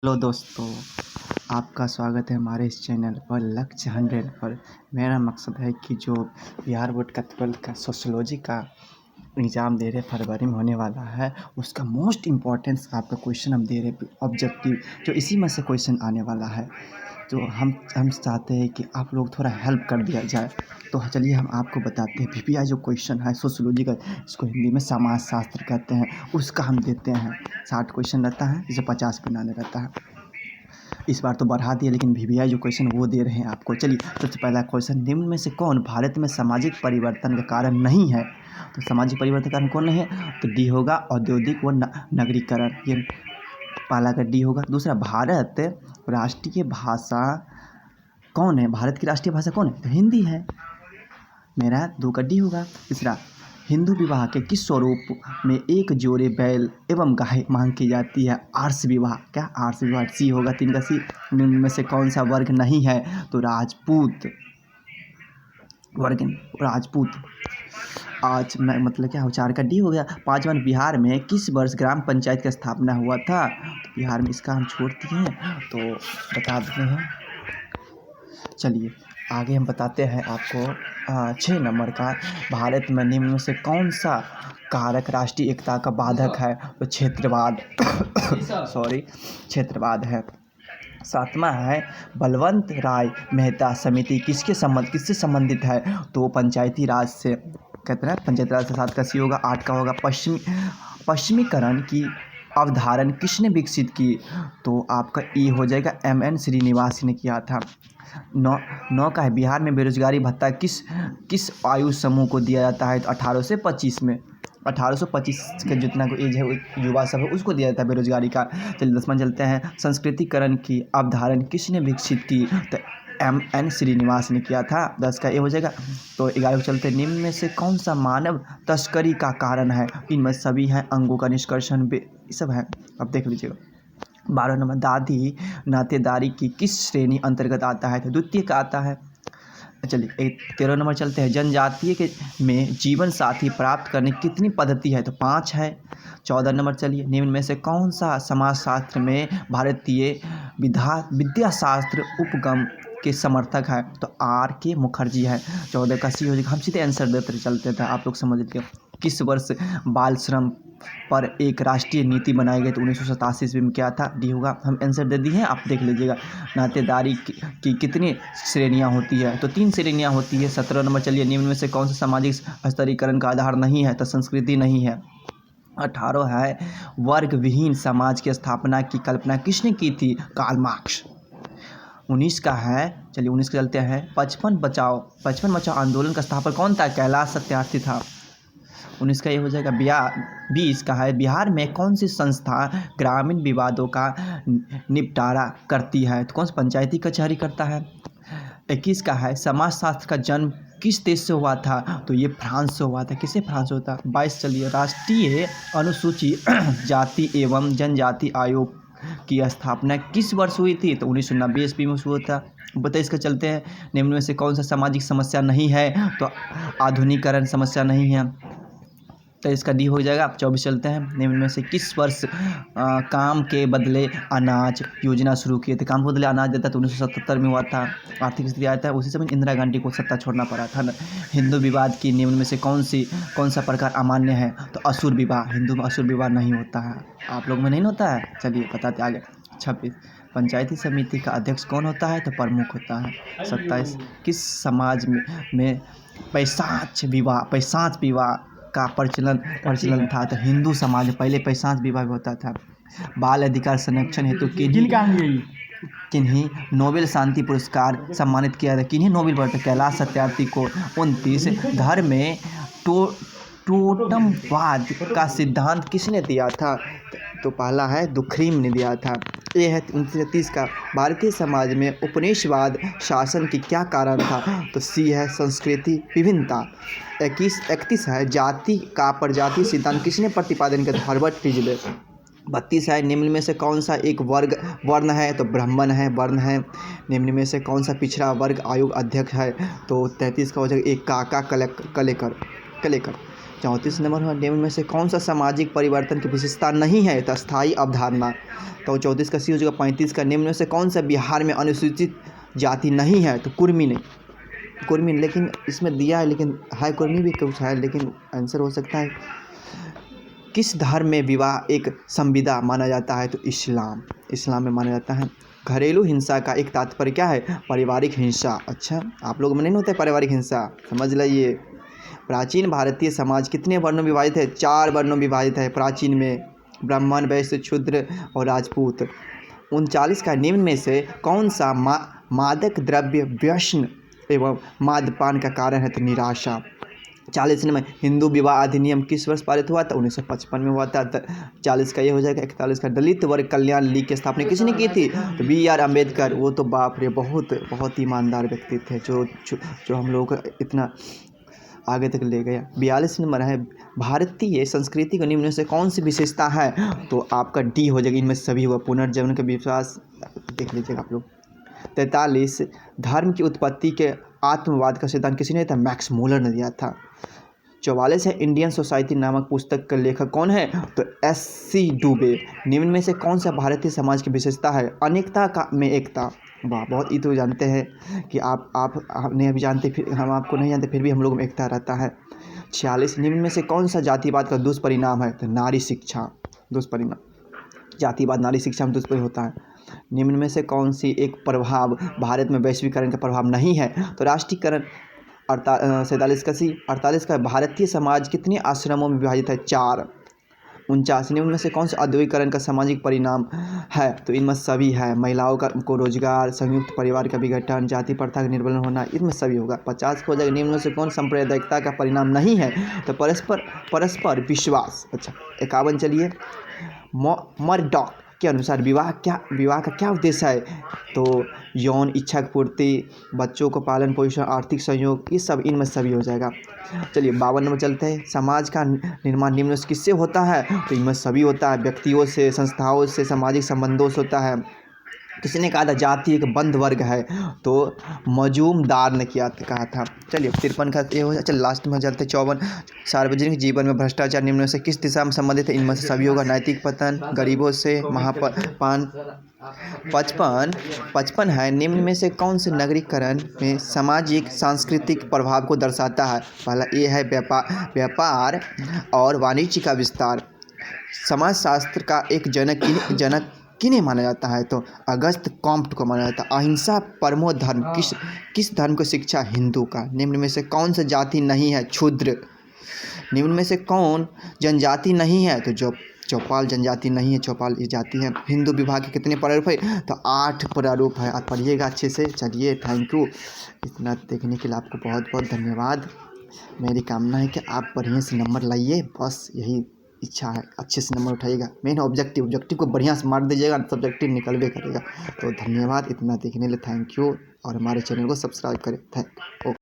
Hello दोस्तों, आपका स्वागत है हमारे इस चैनल पर लक्ष्य 100 पर। मेरा मकसद है कि जो बिहार बोर्ड का 12th का सोशियोलॉजी का एग्ज़ाम दे रहे फरवरी में होने वाला है, उसका मोस्ट इम्पॉर्टेंस आपका क्वेश्चन हम दे रहे ऑब्जेक्टिव, जो इसी में से क्वेश्चन आने वाला है। तो हम चाहते हैं कि आप लोग थोड़ा हेल्प कर दिया जाए। तो चलिए हम आपको बताते हैं। पीपीआई जो क्वेश्चन है सोशियोलॉजी का, इसको हिंदी में समाज शास्त्र कहते हैं, उसका हम देते हैं। 60 क्वेश्चन रहता है, जिसे 50 बनाने रहता है। इस बार तो बढ़ा दिया, लेकिन वीवीआई जो क्वेश्चन वो दे रहे हैं आपको। चलिए सबसे पहला क्वेश्चन, निम्न में से कौन भारत में सामाजिक परिवर्तन का कारण नहीं है? तो सामाजिक परिवर्तन का कारण कौन नहीं है? तो डी होगा, औद्योगिक व नगरीकरण। ये पहला का डी होगा। दूसरा, भारत राष्ट्रीय भाषा कौन है? भारत की राष्ट्रीय भाषा कौन है? तो हिंदी है, मेरा 2 का डी होगा। तीसरा, हिंदू विवाह के किस स्वरूप में एक जोड़े बैल एवं गाय मांग की जाती है? आर्ष विवाह। क्या आर्ष विवाह? सी होगा, 3 का सी। निम्न में से कौन सा वर्ग नहीं है? तो राजपूत वर्ग, राजपूत। आज मैं मतलब क्या हो, 4 का डी हो गया। 5वां, बिहार में किस वर्ष ग्राम पंचायत की स्थापना हुआ था? तो बिहार में इसका हम छोड़ दिए हैं, तो बता देते हैं। चलिए आगे हम बताते हैं आपको। 6 नंबर का, भारत में निम्न में से कौन सा कारक राष्ट्रीय एकता का बाधक है? तो क्षेत्रवाद क्षेत्रवाद है। 7वां है, बलवंत राय मेहता समिति किससे संबंधित है? तो पंचायती राज से, कहते हैं पंचायती राज से। 7 का सी होगा। 8 का होगा, पश्चिमीकरण की अवधारणा किसने विकसित की? तो आपका ई हो जाएगा, MN श्रीनिवास ने किया था। 9 का है, बिहार में बेरोजगारी भत्ता किस आयु समूह को दिया जाता है? तो 18 से 25 में। 18 से 25 के जितना को एज है, युवा सब है, उसको दिया जाता है बेरोजगारी का। चलिए 10वां चलते हैं, संस्कृतिकरण की अवधारणा किसने विकसित की? तो MN श्रीनिवास ने किया था। 10 का ए हो जाएगा। तो 11 को चलते हैं, निम्न में से कौन सा मानव तस्करी का कारण है? इनमें सभी हैं, अंगों का निष्कर्षण सब है, अब देख लीजिएगा। 12 नंबर, दादी नातेदारी की किस श्रेणी अंतर्गत आता है? तो द्वितीय का आता है। चलिए 13 नंबर चलते हैं, जनजातीय के में जीवन साथी प्राप्त करने की कितनी पद्धति है? तो 5 है। 14 नंबर, चलिए निम्न में से कौन सा समाजशास्त्र में भारतीय विद्याशास्त्र उपगम के समर्थक है? तो RK मुखर्जी है। 14 का सी हो जाएगा। हम सीधे आंसर देते चलते थे, आप लोग समझ लीजिए। किस वर्ष बाल श्रम पर एक राष्ट्रीय नीति बनाई गई? तो 1987 ईस्वी में क्या था? डी होगा। हम आंसर दे दिए हैं, आप देख लीजिएगा। नातेदारी की कितनी श्रेणियां होती है? तो 3 श्रेणियां होती है। 17 नंबर, चलिए निम्न में से कौन सा सामाजिक स्तरीकरण का आधार नहीं है? तो संस्कृति नहीं है। 18 है, वर्ग विहीन समाज की स्थापना की कल्पना किसने की थी? Karl Marx. 19 का है, चलिए 19 के चलते हैं, 55 बचाओ आंदोलन का स्थापक कौन था? कैलाश सत्यार्थी था। 19 का ये हो जाएगा। 20 का है, बिहार में कौन सी संस्था ग्रामीण विवादों का निपटारा करती है? तो कौन सी पंचायती कचहरी करता है। 21 का है, समाजशास्त्र का जन्म किस देश से हुआ था? तो ये फ्रांस से हुआ था। किसे फ्रांस होता? 22, चलिए राष्ट्रीय अनुसूची जाति एवं जनजाति आयोग की स्थापना किस वर्ष हुई थी? तो 1990 ईस्वी में हुआ था। 22 का चलते हैं, निम्न में से कौन सा सामाजिक समस्या नहीं है? तो आधुनिकीकरण समस्या नहीं है, तो इसका डी हो जाएगा। 24 चलते हैं, निम्न में से किस वर्ष काम के बदले अनाज योजना शुरू की थी? काम के बदले अनाज देता तो 1977 में हुआ था। आर्थिक स्थिति आया था, उसी समय इंदिरा गांधी को सत्ता छोड़ना पड़ा था। हिंदू विवाद की निम्न में से कौन सा प्रकार अमान्य है? तो असुर विवाह। हिंदू में असुर विवाह नहीं होता है, आप लोग में नहीं होता है। चलिए बताते आगे। 26, पंचायती समिति का अध्यक्ष कौन होता है? तो प्रमुख होता है। 27, किस समाज में पैसाच विवाह का प्रचलन था? तो हिंदू समाज में पहले पैसाच विवाह होता था। बाल अधिकार संरक्षण हेतु किन्हीं नोबेल शांति पुरस्कार सम्मानित किया था? किन्हीं नोबेल पर? कैलाश सत्यार्थी को। 29, धर्म में टोटमवाद का सिद्धांत किसने दिया था? तो पहला है दुखरीम ने दिया था। ये है 29 का, भारतीय समाज में उपनिवेशवाद शासन की क्या कारण था? तो सी है, संस्कृति विभिन्नता। 31 है, जाति का प्रजाति सिद्धांत किसने प्रतिपादन किया? हर्बर्ट टिजले। 32 है, निम्न में से कौन सा एक वर्ण है? तो ब्राह्मण है, वर्ण है। निम्न में से कौन सा पिछड़ा वर्ग आयोग अध्यक्ष है? तो 33 का हो जाएगा, एक काका कलेकर। 34 नंबर है, निम्न में से कौन सा सामाजिक परिवर्तन की विशेषता नहीं है? तो स्थायी अवधारणा। तो 34 का सी हो जाएगा। 35 का निम्न में से कौन सा बिहार में अनुसूचित जाति नहीं है? तो कुर्मी नहीं, कुर्मी, लेकिन इसमें दिया है, लेकिन है कुर्मी भी कुछ है, लेकिन आंसर हो सकता है। किस धर्म में विवाह एक संविदा माना जाता है? तो इस्लाम, इस्लाम में माना जाता है। घरेलू हिंसा का एक तात्पर्य क्या है? पारिवारिक हिंसा। अच्छा, आप लोग में नहीं होता है पारिवारिक हिंसा, समझ लीजिए। प्राचीन भारतीय समाज कितने वर्णों में विभाजित है? 4 वर्णों में विभाजित है प्राचीन में, ब्राह्मण, वैश्य, शूद्र और राजपूत। 39 का निम्न में से कौन सा मादक द्रव्य व्यसन एवं मद्यपान का कारण है? तो निराशा। 40 में हिंदू विवाह अधिनियम किस वर्ष पारित हुआ था? 1955 में हुआ था। 40 का ये हो जाएगा। 41 का दलित वर्ग कल्याण लीग की स्थापना किसने की थी? तो BR अम्बेडकर। वो तो बाप रे, बहुत ईमानदार व्यक्ति थे, जो हम लोगों को इतना आगे तक ले गया। 42 नंबर है, भारतीय संस्कृति को निम्न में से कौन सी विशेषता है? तो आपका डी हो जाएगा। इनमें सभी हुआ। पुनर्जन्म का विश्वास, देख लीजिएगा आप लोग। 43, धर्म की उत्पत्ति के आत्मवाद का सिद्धांत किसी ने दिया था? मैक्स मूलर ने दिया था। 44 है, इंडियन सोसाइटी नामक पुस्तक का लेखक कौन है? तो SC डुबे। निम्न में से कौन सा भारतीय समाज की विशेषता है? अनेकता का में एकता। वाह, बहुत ही तो जानते हैं कि आप नहीं अभी जानते, फिर हम आपको नहीं जानते, फिर भी हम लोग में एकता रहता है। 46, निम्न में से कौन सा जातिवाद का दुष्परिणाम है? तो नारी शिक्षा, दुष्परिणाम। जातिवाद नारी शिक्षा में दुष्परिणाम होता है। निम्न में से कौन सी एक प्रभाव भारत में वैश्वीकरण का प्रभाव नहीं है? तो राष्ट्रीयकरण। 48 का भारतीय समाज कितने आश्रमों में विभाजित है? 4। 49, निम्न में से कौन सा औद्योगिकरण का सामाजिक परिणाम है? तो इनमें सभी है। महिलाओं को रोजगार, संयुक्त परिवार का विघटन, जाति प्रथा का निर्मूलन होना, इनमें सभी होगा। 50 को हो जाएगा। निम्न में से कौन सांप्रदायिकता का परिणाम नहीं है? तो परस्पर विश्वास। अच्छा, 51 चलिए, मरडॉक के अनुसार विवाह का क्या उद्देश्य है? तो यौन इच्छा की पूर्ति, बच्चों को पालन पोषण, आर्थिक सहयोग, ये सब इनमें सभी हो जाएगा। चलिए 52 नंबर चलते हैं, समाज का निर्माण निम्न से किससे होता है? तो इनमें सभी होता है, व्यक्तियों से, संस्थाओं से, सामाजिक संबंधों से होता है। किसने कहा था जाति एक बंद वर्ग है? तो मजूमदार ने कहा था। चलिए 53 का ये हो जाए। चल लास्ट में चलते 54, सार्वजनिक जीवन में भ्रष्टाचार निम्न में से किस दिशा में संबंधित है? इनमें से सभी होगा। नैतिक पतन, गरीबों से, महापान। 55 है, निम्न में से कौन से नगरीकरण में सामाजिक सांस्कृतिक प्रभाव को दर्शाता है? पहला ए है व्यापार और वाणिज्य का विस्तार। समाजशास्त्र का एक जनक किन्हें माना जाता है? तो अगस्त कॉम्ट को माना जाता है। अहिंसा परमो धर्म किस धर्म को शिक्षा? हिंदू का। निम्न में से कौन सा जाति नहीं है? क्षूद्र। निम्न में से कौन जनजाति नहीं है? तो चौपाल जनजाति नहीं है, चौपाल ये जाति है। हिंदू विवाह के कितने प्रारूप है? तो 8 प्रारूप है। आप पढ़िएगा अच्छे से। चलिए, थैंक यू। इतना देखने के लिए आपको बहुत बहुत धन्यवाद। मेरी कामना है कि आप बढ़िया से नंबर लाइए, बस यही इच्छा है। अच्छे से नंबर उठाइएगा। मेन ऑब्जेक्टिव को बढ़िया से मार दीजिएगा, सब्जेक्टिव निकलवे करेगा। तो धन्यवाद इतना देखने के लिए, थैंक यू। और हमारे चैनल को सब्सक्राइब करें। Thank you.